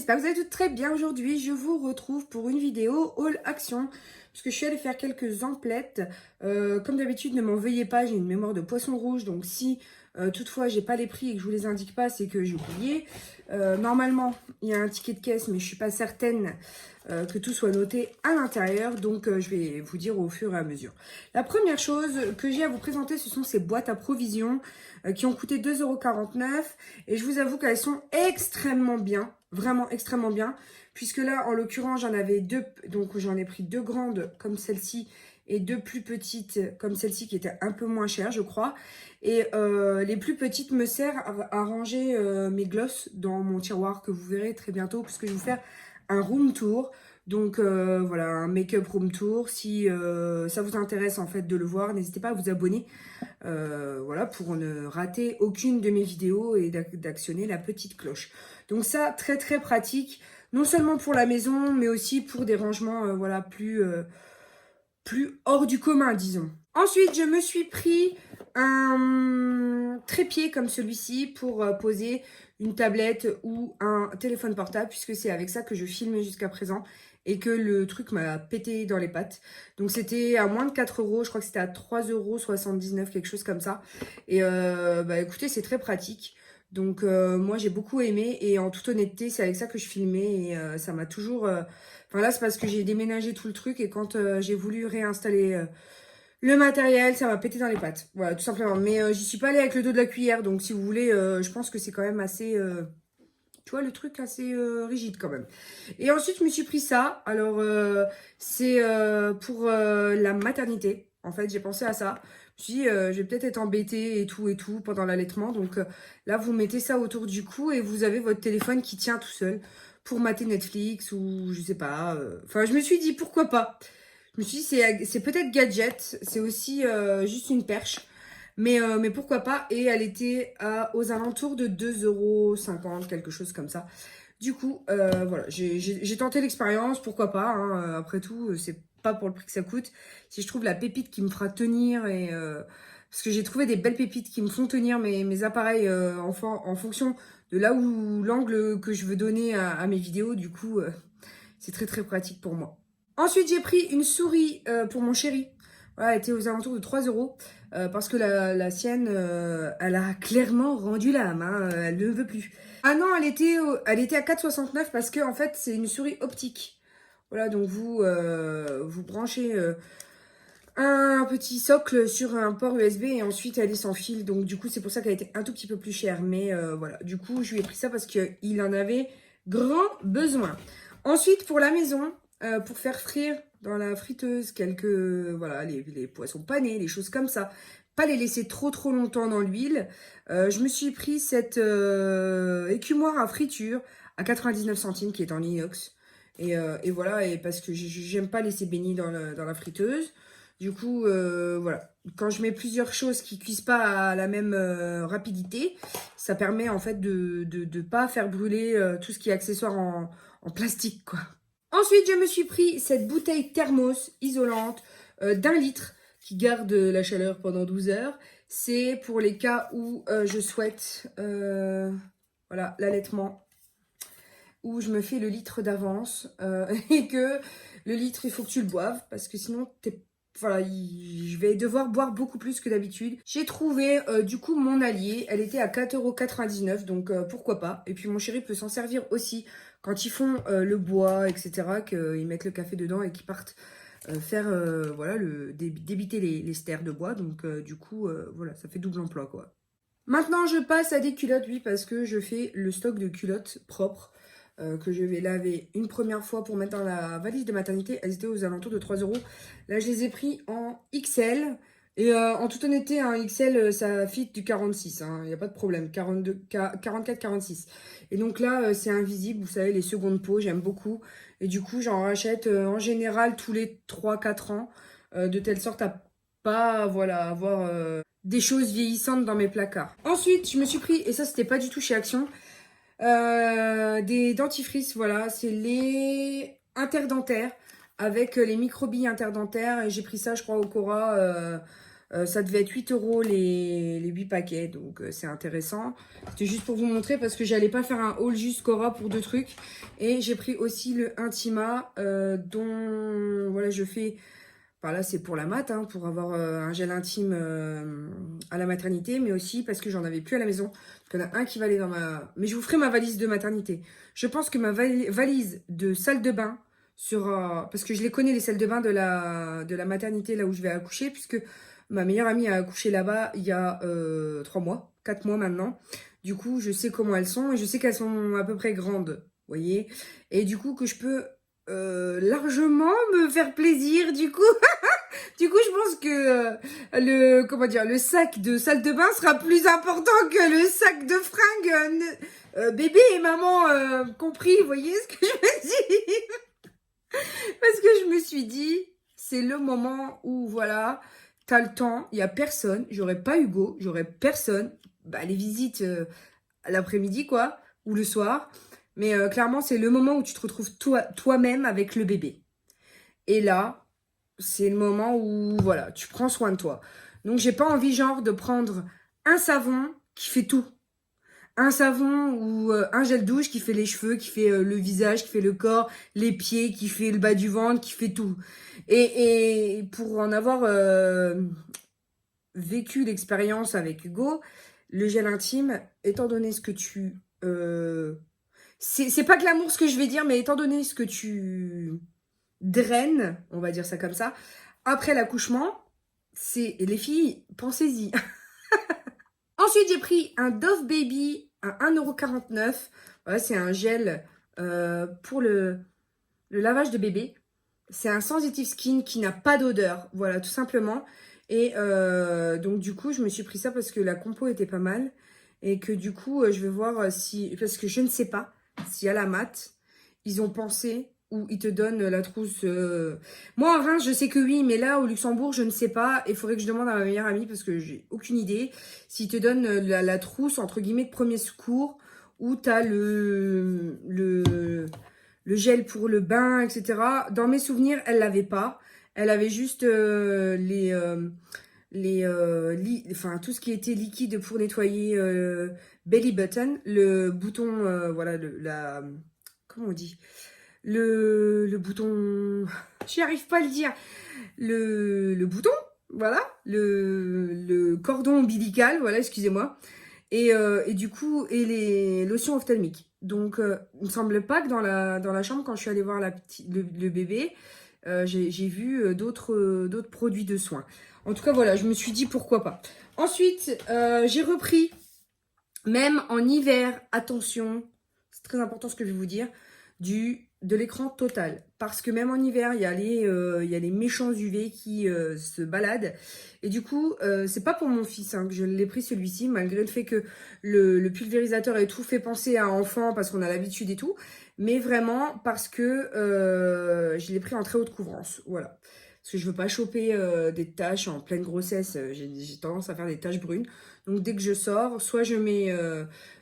j'espère que vous allez toutes très bien. Aujourd'hui, je vous retrouve pour une vidéo haul action, parce que je suis allée faire quelques emplettes. Comme d'habitude, ne m'en veuillez pas, j'ai une mémoire de poisson rouge, donc si toutefois j'ai pas les prix et que je vous les indique pas, c'est que j'ai oublié. Normalement, il y a un ticket de caisse, mais je suis pas certaine que tout soit noté à l'intérieur, donc je vais vous dire au fur et à mesure. La première chose que j'ai à vous présenter, ce sont ces boîtes à provisions qui ont coûté 2,49 € et je vous avoue qu'elles sont extrêmement bien, vraiment extrêmement bien, puisque là, en l'occurrence, j'en avais deux, donc j'en ai pris deux grandes comme celle-ci et deux plus petites comme celle-ci qui étaient un peu moins chères, je crois. Et les plus petites me servent à ranger mes glosses dans mon tiroir que vous verrez très bientôt, puisque je vais vous faire un room tour. Donc voilà, un make-up room tour. Si ça vous intéresse en fait de le voir, n'hésitez pas à vous abonner. Voilà, pour ne rater aucune de mes vidéos et d'actionner la petite cloche. Donc ça, très très pratique, non seulement pour la maison, mais aussi pour des rangements voilà, plus hors du commun, disons. Ensuite, je me suis pris un trépied comme celui-ci pour poser une tablette ou un téléphone portable, puisque c'est avec ça que je filmais jusqu'à présent et que le truc m'a pété dans les pattes. Donc c'était à moins de 4 €, je crois que c'était à 3,79 €, quelque chose comme ça. Et bah écoutez, c'est très pratique. Donc moi j'ai beaucoup aimé et en toute honnêteté, c'est avec ça que je filmais et ça m'a toujours... Enfin là, c'est parce que j'ai déménagé tout le truc et quand j'ai voulu réinstaller le matériel, ça m'a pété dans les pattes. Voilà, tout simplement. Mais j'y suis pas allée avec le dos de la cuillère, donc si vous voulez, je pense que c'est quand même assez... tu vois, le truc assez rigide quand même. Et ensuite, je me suis pris ça. Alors, c'est pour la maternité. En fait, j'ai pensé à ça. Je me suis dit, je vais peut-être être embêtée et tout pendant l'allaitement. Donc là, vous mettez ça autour du cou et vous avez votre téléphone qui tient tout seul pour mater Netflix ou je sais pas. Enfin, je me suis dit, pourquoi pas. Je me suis dit, c'est peut-être gadget. C'est aussi juste une perche. Mais pourquoi pas. Et elle était aux alentours de 2,50 €, quelque chose comme ça. Du coup, voilà, j'ai tenté l'expérience, pourquoi pas. Hein, après tout, c'est pas pour le prix que ça coûte. Si je trouve la pépite qui me fera tenir, et parce que j'ai trouvé des belles pépites qui me font tenir mes appareils en fonction de là où l'angle que je veux donner à mes vidéos. Du coup, c'est très très pratique pour moi. Ensuite, j'ai pris une souris pour mon chéri. Voilà, elle était aux alentours de 3 € parce que la sienne, elle a clairement rendu l'âme. Hein, elle ne veut plus. Ah non, elle était à 4,69 € parce que en fait, c'est une souris optique. Voilà, donc vous branchez un petit socle sur un port USB et ensuite elle est sans fil. Donc du coup, c'est pour ça qu'elle était un tout petit peu plus chère. Mais voilà, du coup, je lui ai pris ça parce qu'il en avait grand besoin. Ensuite, pour la maison, pour faire frire dans la friteuse voilà, les poissons panés, les choses comme ça. Pas les laisser trop longtemps dans l'huile. Je me suis pris cette écumoire à friture à 99 centimes qui est en inox. Et voilà, et parce que j'aime pas laisser baigner dans la friteuse. Du coup, voilà. Quand je mets plusieurs choses qui cuisent pas à la même rapidité, ça permet en fait de pas faire brûler tout ce qui est accessoire en plastique, quoi. Ensuite, je me suis pris cette bouteille thermos isolante d'1 litre qui garde la chaleur pendant 12 heures. C'est pour les cas où je souhaite voilà, l'allaitement, où je me fais le litre d'avance et que le litre, il faut que tu le boives parce que sinon, voilà, je vais devoir boire beaucoup plus que d'habitude. J'ai trouvé du coup mon allié, elle était à 4,99 €, donc pourquoi pas. Et puis mon chéri peut s'en servir aussi quand ils font le bois, etc., qu'ils mettent le café dedans et qu'ils partent faire voilà, débiter les stères de bois. Donc du coup, voilà, ça fait double emploi, quoi. Maintenant, je passe à des culottes, oui, parce que je fais le stock de culottes propres que je vais laver une première fois pour mettre dans la valise de maternité. Elles étaient aux alentours de 3 €. Là, je les ai pris en XL. Et en toute honnêteté, un XL, ça fit du 46. Il n'y a pas de problème. 44, 46. Et donc là, c'est invisible. Vous savez, les secondes peaux, j'aime beaucoup. Et du coup, j'en rachète en général tous les 3-4 ans. De telle sorte à pas, voilà, avoir des choses vieillissantes dans mes placards. Ensuite, je me suis pris, et ça, c'était pas du tout chez Action, des dentifrices, voilà, c'est les interdentaires avec les microbilles interdentaires. Et j'ai pris ça, je crois, au Cora Ça devait être 8 € les 8 paquets, donc c'est intéressant. C'était juste pour vous montrer parce que j'allais pas faire un haul juste Cora pour 2 trucs. Et j'ai pris aussi le Intima dont voilà je fais... Enfin là c'est pour la mat, hein, pour avoir un gel intime à la maternité, mais aussi parce que j'en avais plus à la maison. Donc il y en a un qui va aller dans ma... Mais je vous ferai ma valise de maternité. Je pense que ma valise de salle de bain sera... Parce que je les connais les salles de bain de la maternité là où je vais accoucher, puisque ma meilleure amie a accouché là-bas il y a 3 mois, 4 mois maintenant. Du coup je sais comment elles sont et je sais qu'elles sont à peu près grandes, vous voyez. Et du coup que je peux... largement me faire plaisir du coup. Du coup, je pense que le sac de salle de bain sera plus important que le sac de fringues bébé et maman compris, vous voyez ce que je me dis? Parce que je me suis dit, c'est le moment où voilà, t'as le temps, il y a personne, j'aurais pas Hugo, j'aurais personne, bah les visites à l'après-midi quoi, ou le soir. Mais clairement, c'est le moment où tu te retrouves toi-même avec le bébé. Et là, c'est le moment où, voilà, tu prends soin de toi. Donc, j'ai pas envie, genre, de prendre un savon qui fait tout. Un savon ou un gel douche qui fait les cheveux, qui fait le visage, qui fait le corps, les pieds, qui fait le bas du ventre, qui fait tout. Et pour en avoir vécu l'expérience avec Hugo, le gel intime, étant donné ce que tu... c'est pas glamour ce que je vais dire, mais étant donné ce que tu draines, on va dire ça comme ça, après l'accouchement, c'est... Les filles, pensez-y. Ensuite, j'ai pris un Dove Baby à 1,49 €. Voilà, c'est un gel pour le lavage de bébé. C'est un sensitive skin qui n'a pas d'odeur. Voilà, tout simplement. Et donc, du coup, je me suis pris ça parce que la compo était pas mal. Et que du coup, je vais voir si... Parce que je ne sais pas si à la mat, ils ont pensé ou ils te donnent la trousse. Moi, en Reims, je sais que oui, mais là, au Luxembourg, je ne sais pas. Il faudrait que je demande à ma meilleure amie parce que j'ai aucune idée. S'ils te donnent la trousse, entre guillemets, de premier secours, où tu as le gel pour le bain, etc. Dans mes souvenirs, elle l'avait pas. Elle avait juste enfin, tout ce qui était liquide pour nettoyer belly button, le bouton, voilà, comment on dit? Le bouton, j'y arrive pas à le dire, le bouton, voilà, le cordon ombilical, voilà, excusez-moi, et du coup, et les lotions ophtalmiques. Donc, il me semble pas que dans la chambre, quand je suis allée voir le bébé, j'ai vu d'autres produits de soins. En tout cas, voilà, je me suis dit pourquoi pas. Ensuite, j'ai repris, même en hiver, attention, c'est très important ce que je vais vous dire, de l'écran total. Parce que même en hiver, il y a les méchants UV qui se baladent. Et du coup, c'est pas pour mon fils hein, que je l'ai pris celui-ci, malgré le fait que le pulvérisateur et tout fait penser à enfant parce qu'on a l'habitude et tout. Mais vraiment parce que je l'ai pris en très haute couvrance. Voilà. Parce que je veux pas choper des taches en pleine grossesse. J'ai tendance à faire des taches brunes. Donc dès que je sors, soit je mets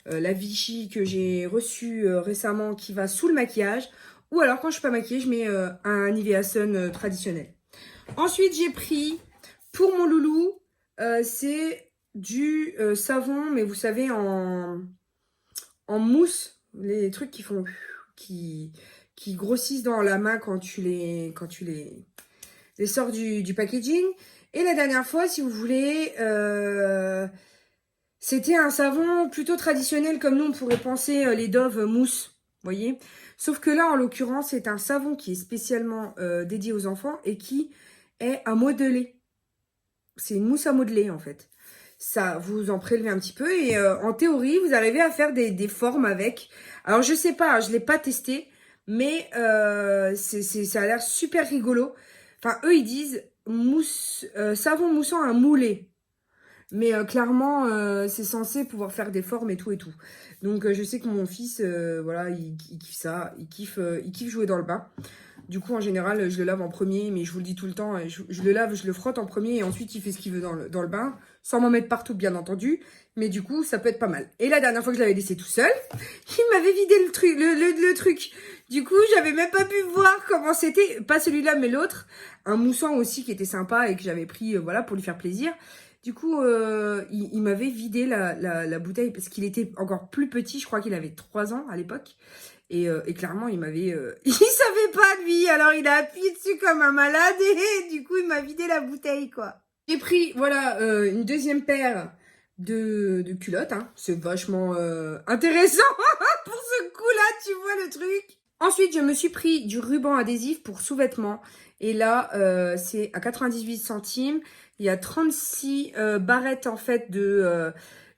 la Vichy que j'ai reçue récemment qui va sous le maquillage. Ou alors quand je suis pas maquillée, je mets un Nivea Sun traditionnel. Ensuite, j'ai pris pour mon loulou, c'est du savon, mais vous savez, en mousse. Les trucs qui font... qui grossissent dans la main quand tu les sors du packaging. Et la dernière fois, si vous voulez, c'était un savon plutôt traditionnel comme nous on pourrait penser les Dove mousse, vous voyez. Sauf que là, en l'occurrence, c'est un savon qui est spécialement dédié aux enfants et qui est à modeler. C'est une mousse à modeler en fait. Ça, vous en prélevez un petit peu et en théorie, vous arrivez à faire des formes avec. Alors, je sais pas, je l'ai pas testé, mais ça a l'air super rigolo. Enfin, eux, ils disent savon moussant à mouler. Mais clairement, c'est censé pouvoir faire des formes et tout et tout. Donc, je sais que mon fils, voilà, il kiffe ça. Il kiffe jouer dans le bain. Du coup, en général, je le lave en premier, mais je vous le dis tout le temps, je le lave, je le frotte en premier et ensuite, il fait ce qu'il veut dans le bain. sans m'en mettre partout, bien entendu. Mais du coup, ça peut être pas mal. Et la dernière fois que je l'avais laissé tout seul, il m'avait vidé le truc. Du coup, j'avais même pas pu voir comment c'était. Pas celui-là, mais l'autre. Un moussant aussi qui était sympa et que j'avais pris, voilà, pour lui faire plaisir. Du coup, il m'avait vidé la bouteille parce qu'il était encore plus petit. Je crois qu'il avait 3 ans à l'époque. Et clairement, il m'avait... il savait pas, lui. Alors, il a appuyé dessus comme un malade. Et du coup, il m'a vidé la bouteille, quoi. J'ai pris, voilà, une deuxième paire de culottes. Hein. C'est vachement intéressant pour ce coup-là, tu vois le truc. Ensuite, je me suis pris du ruban adhésif pour sous-vêtements. Et là, c'est à 98 centimes. Il y a 36 barrettes, en fait,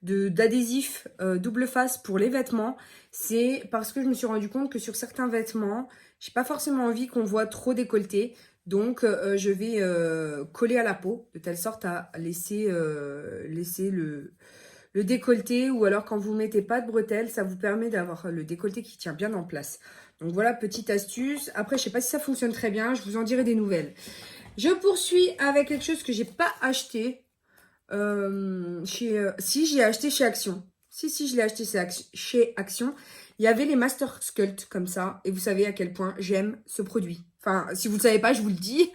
d'adhésif double face pour les vêtements. C'est parce que je me suis rendu compte que sur certains vêtements, j'ai pas forcément envie qu'on voit trop décolleté. Donc, je vais coller à la peau, de telle sorte à laisser le décolleté. Ou alors, quand vous mettez pas de bretelles, ça vous permet d'avoir le décolleté qui tient bien en place. Donc, voilà, petite astuce. Après, je sais pas si ça fonctionne très bien. Je vous en dirai des nouvelles. Je poursuis avec quelque chose que j'ai pas acheté. Si, j'ai acheté chez Action. Si, je l'ai acheté chez Action. Il y avait les Master Sculpt comme ça. Et vous savez à quel point j'aime ce produit. Enfin, si vous ne le savez pas, je vous le dis.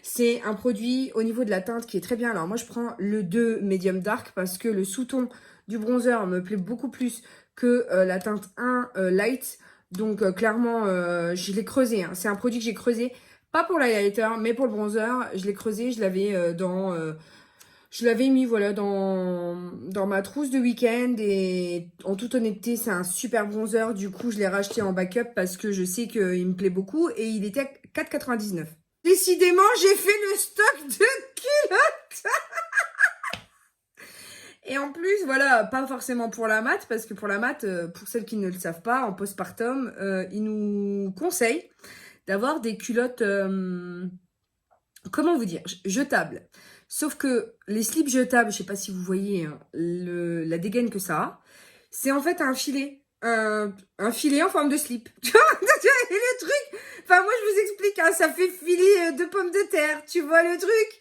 C'est un produit au niveau de la teinte qui est très bien. Alors moi, je prends le 2 Medium Dark parce que le sous-ton du bronzer me plaît beaucoup plus que la teinte 1 Light. Donc clairement, je l'ai creusé. Hein. C'est un produit que j'ai creusé. Pas pour l'highlighter, mais pour le bronzer. Je l'ai creusé, je l'avais je l'avais mis, voilà, dans ma trousse de week-end. Et en toute honnêteté, c'est un super bronzer. Du coup, je l'ai racheté en backup parce que je sais qu'il me plaît beaucoup. Et il était à 4,99 €. Décidément, j'ai fait le stock de culottes. Et en plus, voilà, pas forcément pour la mat, parce que pour la mat, pour celles qui ne le savent pas, en postpartum, ils nous conseillent d'avoir des culottes, comment vous dire, jetables. Sauf que les slips jetables, je sais pas si vous voyez hein, la dégaine que ça a, c'est en fait un filet. Un filet en forme de slip. Tu vois, et le truc, enfin moi je vous explique, hein, ça fait filet de pommes de terre, tu vois le truc.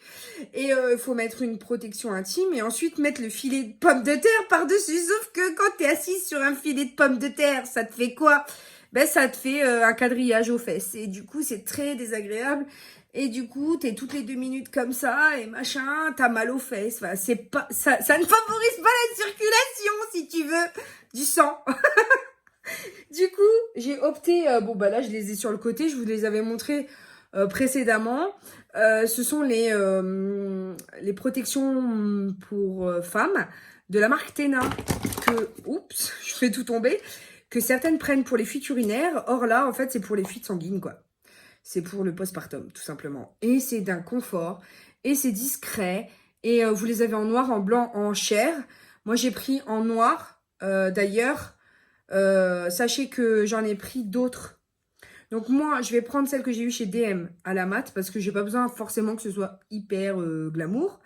Et il faut mettre une protection intime et ensuite mettre le filet de pommes de terre par-dessus. Sauf que quand tu es assise sur un filet de pommes de terre, ça te fait quoi? Ben ça te fait un quadrillage aux fesses. Et du coup c'est très désagréable. Et du coup, t'es toutes les 2 minutes comme ça, et machin, t'as mal aux fesses. Enfin, c'est pas, ça ne favorise pas la circulation, si tu veux, du sang. Du coup, j'ai opté, bon bah là, je les ai sur le côté, je vous les avais montrés précédemment. Ce sont les protections pour femmes de la marque Tena, que, oups, je fais tout tomber, que certaines prennent pour les fuites urinaires. Or là, en fait, c'est pour les fuites sanguines, quoi. C'est pour le postpartum, tout simplement. Et c'est d'un confort. Et c'est discret. Et vous les avez en noir, en blanc, en chair. Moi, j'ai pris en noir. D'ailleurs, sachez que j'en ai pris d'autres. Donc moi, je vais prendre celle que j'ai eue chez DM à la mat. Parce que j'ai pas besoin forcément que ce soit hyper glamour.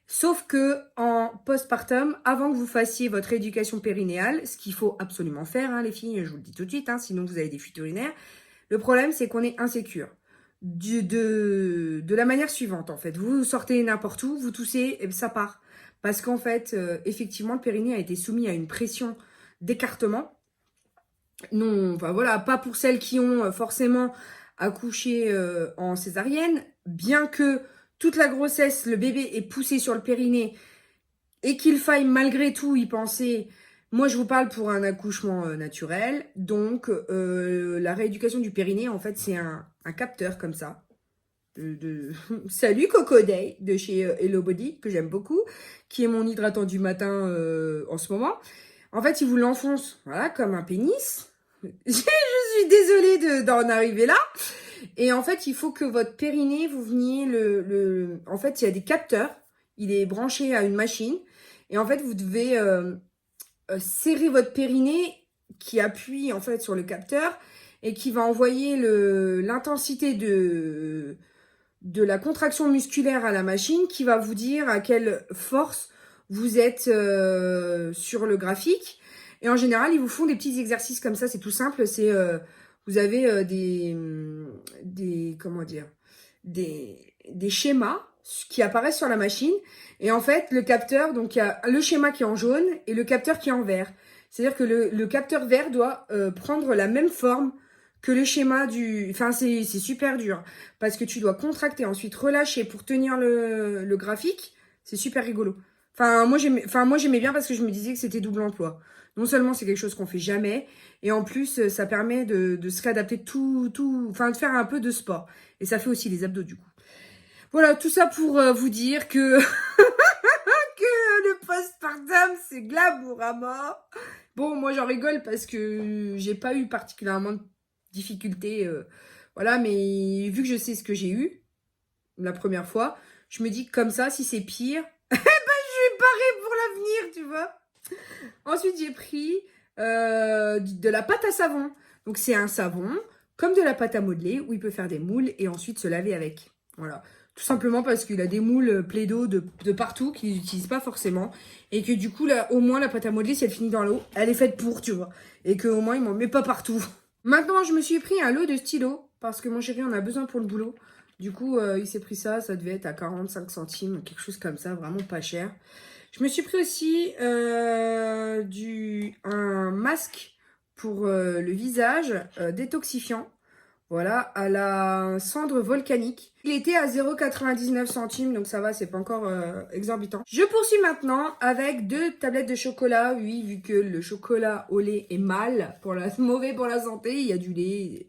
Sauf que en postpartum, avant que vous fassiez votre éducation périnéale, ce qu'il faut absolument faire, hein, les filles, je vous le dis tout de suite, hein, sinon vous avez des fuites urinaires. Le problème, c'est qu'on est insécure. De la manière suivante, en fait. Vous sortez n'importe où, vous toussez, et ça part. Parce qu'en fait, effectivement, le périnée a été soumis à une pression d'écartement. Non, enfin voilà, pas pour celles qui ont forcément accouché en césarienne. Bien que toute la grossesse, le bébé est poussé sur le périnée et qu'il faille malgré tout y penser. Moi, je vous parle pour un accouchement naturel. Donc, la rééducation du périnée, en fait, c'est un capteur comme ça. Salut Coco Day de chez Hello Body, que j'aime beaucoup, qui est mon hydratant du matin en ce moment. En fait, il vous l'enfonce, voilà, comme un pénis. Je suis désolée d'en arriver là. Et en fait, il faut que votre périnée, vous veniez En fait, il y a des capteurs. Il est branché à une machine. Et en fait, vous devez serrer votre périnée qui appuie en fait sur le capteur et qui va envoyer l'intensité de la contraction musculaire à la machine qui va vous dire à quelle force vous êtes sur le graphique. Et en général, ils vous font des petits exercices comme ça, c'est tout simple. C'est vous avez comment dire, des schémas qui apparaissent sur la machine. Et en fait, le capteur, donc il y a le schéma qui est en jaune et le capteur qui est en vert. C'est-à-dire que le capteur vert doit prendre la même forme que le schéma du... Enfin, c'est super dur. Parce que tu dois contracter, ensuite relâcher pour tenir le graphique. C'est super rigolo. Moi, j'aimais bien parce que je me disais que c'était double emploi. Non seulement c'est quelque chose qu'on fait jamais, et en plus, ça permet de se réadapter enfin, de faire un peu de sport. Et ça fait aussi les abdos, du coup. Voilà, tout ça pour vous dire que, que le postpartum, c'est glamour à mort. Bon, moi, j'en rigole parce que j'ai pas eu particulièrement de difficultés. Voilà, mais vu que je sais ce que j'ai eu la première fois, je me dis que comme ça, si c'est pire, je suis parée pour l'avenir, tu vois. Ensuite, j'ai pris de la pâte à savon. Donc, c'est un savon comme de la pâte à modeler où il peut faire des moules et ensuite se laver avec. Voilà. Tout simplement parce qu'il a des moules Play-Doh de partout qu'il n'utilise pas forcément. Et que du coup, là, au moins, la pâte à modeler, si elle finit dans l'eau, elle est faite pour, tu vois. Et qu'au moins, il m'en met pas partout. Maintenant, je me suis pris un lot de stylos parce que mon chéri en a besoin pour le boulot. Du coup, il s'est pris ça devait être à 45 centimes, quelque chose comme ça, vraiment pas cher. Je me suis pris aussi un masque pour le visage détoxifiant. Voilà, à la cendre volcanique. Il était à 0,99 centimes, donc ça va, c'est pas encore exorbitant. Je poursuis maintenant avec 2 tablettes de chocolat. Oui, vu que le chocolat au lait est mauvais pour la santé, il y a du lait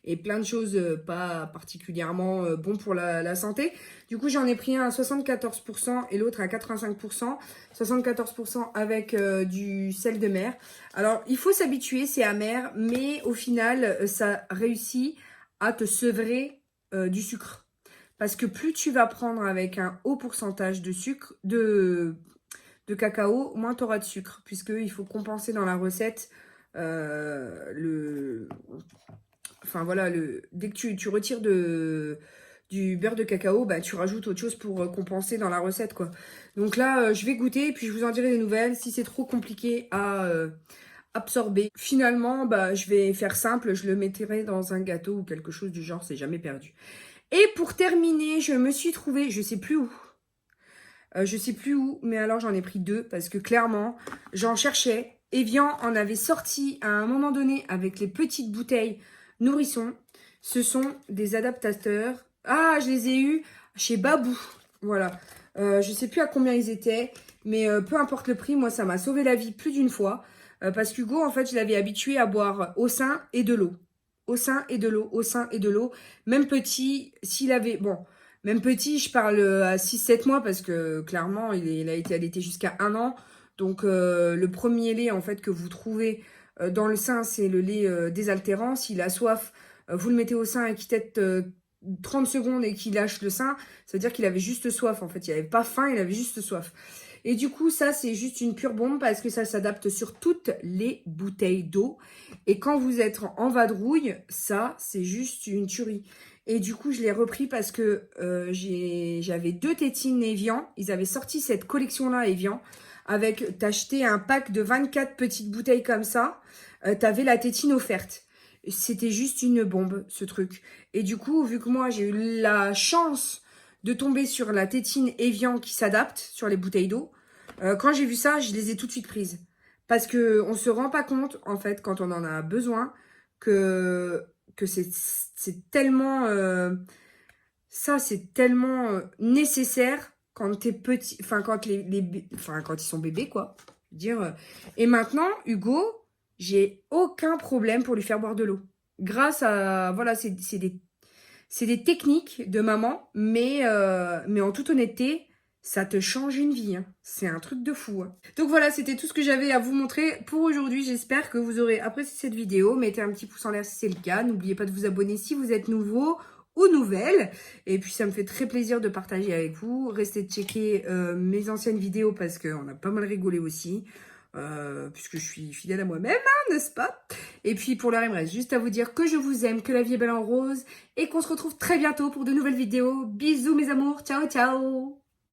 et plein de choses pas particulièrement bon pour la santé. Du coup, j'en ai pris un à 74% et l'autre à 85%. 74% avec du sel de mer. Alors, il faut s'habituer, c'est amer, mais au final, ça réussit à te sevrer du sucre. Parce que plus tu vas prendre avec un haut pourcentage de sucre, de cacao, moins tu auras de sucre. Puisqu'il faut compenser dans la recette Enfin voilà, dès que tu retires du beurre de cacao, bah, tu rajoutes autre chose pour compenser dans la recette, quoi. Donc là, je vais goûter et puis je vous en dirai des nouvelles. Si c'est trop compliqué à absorber, finalement, bah, je vais faire simple. Je le mettrai dans un gâteau ou quelque chose du genre, c'est jamais perdu. Et pour terminer, je me suis trouvée, je sais plus où. Je sais plus où, mais alors j'en ai pris 2 parce que clairement, j'en cherchais. Evian en avait sorti à un moment donné avec les petites bouteilles Nourrisson. Ce sont des adaptateurs. Ah, je les ai eus chez Babou. Voilà. Je sais plus à combien ils étaient, mais peu importe le prix, moi ça m'a sauvé la vie plus d'une fois. Parce qu'Hugo, en fait, je l'avais habitué à boire au sein et de l'eau. Au sein et de l'eau, au sein et de l'eau. Même petit, s'il avait... Bon, même petit, je parle à 6-7 mois parce que clairement, il a été allaité jusqu'à 1 an. Donc, le premier lait, en fait, que vous trouvez dans le sein, c'est le lait désaltérant. S'il a soif, vous le mettez au sein et qu'il tète 30 secondes et qu'il lâche le sein, ça veut dire qu'il avait juste soif, en fait. Il n'avait pas faim, il avait juste soif. Et du coup, ça, c'est juste une pure bombe parce que ça s'adapte sur toutes les bouteilles d'eau. Et quand vous êtes en vadrouille, ça, c'est juste une tuerie. Et du coup, je l'ai repris parce que j'avais 2 tétines Evian. Ils avaient sorti cette collection-là, Evian, avec, t'achetais un pack de 24 petites bouteilles comme ça. T'avais la tétine offerte. C'était juste une bombe, ce truc. Et du coup, vu que moi, j'ai eu la chance de tomber sur la tétine Evian qui s'adapte sur les bouteilles d'eau, quand j'ai vu ça, je les ai tout de suite prises. Parce qu'on ne se rend pas compte, en fait, quand on en a besoin, que c'est tellement... ça, c'est tellement nécessaire quand t'es petit... Enfin, quand quand ils sont bébés, quoi. Je veux dire, et maintenant, Hugo, j'ai aucun problème pour lui faire boire de l'eau. Grâce à... Voilà, c'est des techniques de maman, mais en toute honnêteté, ça te change une vie. Hein. C'est un truc de fou. Hein. Donc voilà, c'était tout ce que j'avais à vous montrer pour aujourd'hui. J'espère que vous aurez apprécié cette vidéo. Mettez un petit pouce en l'air si c'est le cas. N'oubliez pas de vous abonner si vous êtes nouveau ou nouvelle. Et puis ça me fait très plaisir de partager avec vous. Restez checker mes anciennes vidéos parce qu'on a pas mal rigolé aussi. Puisque je suis fidèle à moi-même, hein, n'est-ce pas? Et puis pour l'heure, il me reste juste à vous dire que je vous aime, que la vie est belle en rose et qu'on se retrouve très bientôt pour de nouvelles vidéos. Bisous mes amours, ciao ciao!